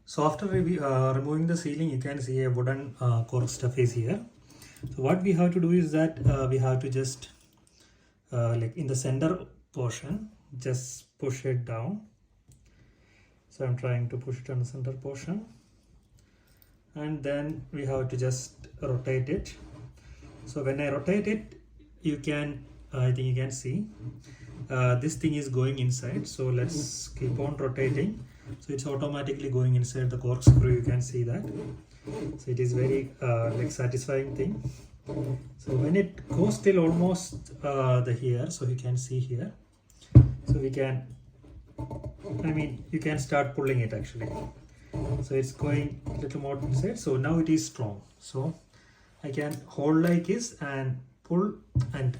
So after removing the sealing, you can see a wooden cork stuff is here. So what we have to do is that we have to just like in the center portion, just push it down. So I'm trying to push it on the center portion, and then we have to just rotate it. So when I rotate it, you can I think you can see this thing is going inside. So let's keep on rotating. So it's automatically going inside the corkscrew. You can see that. So it is very like satisfying thing. So when it goes till almost the here, so you can see here. So we can, you can start pulling it actually. So it's going a little more inside. So now it is strong. So I can hold like this and pull, and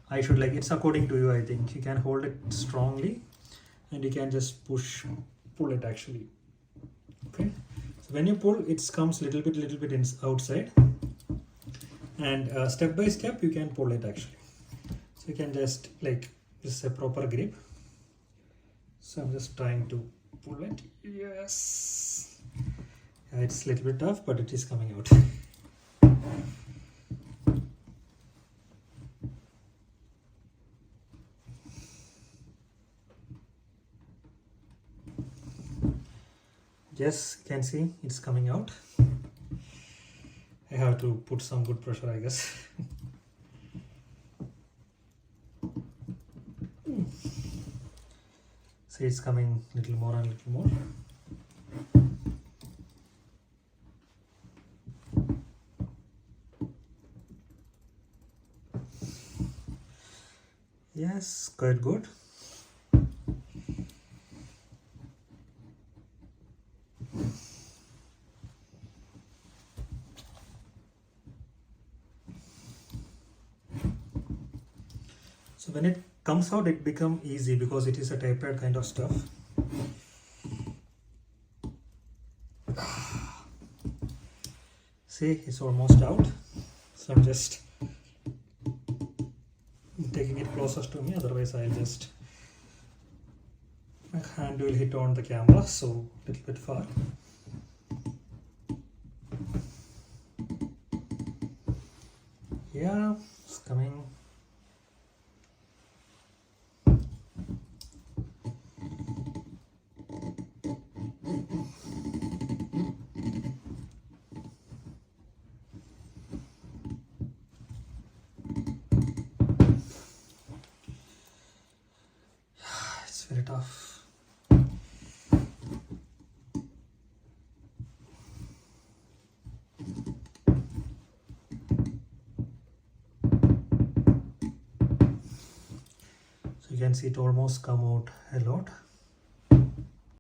I should like, it's according to you. I think you can hold it strongly and you can just pull it actually. Okay. So when you pull, it comes little bit outside, and step by step you can pull it actually. So you can just like, this is a proper grip. So I'm just trying to pull it. Yes. Yeah, it's a little bit tough, but it is coming out. Yes, you can see it's coming out. I have to put some good pressure, I guess. See, it's coming a little more and little more. Yes, quite good. So when it comes out, it becomes easy because it is a tapered kind of stuff. See, it's almost out. So I'm just taking it closest to me, otherwise I'll just, my hand will hit on the camera, so a little bit far. Yeah, it's coming. It's very tough. So you can see it almost come out a lot.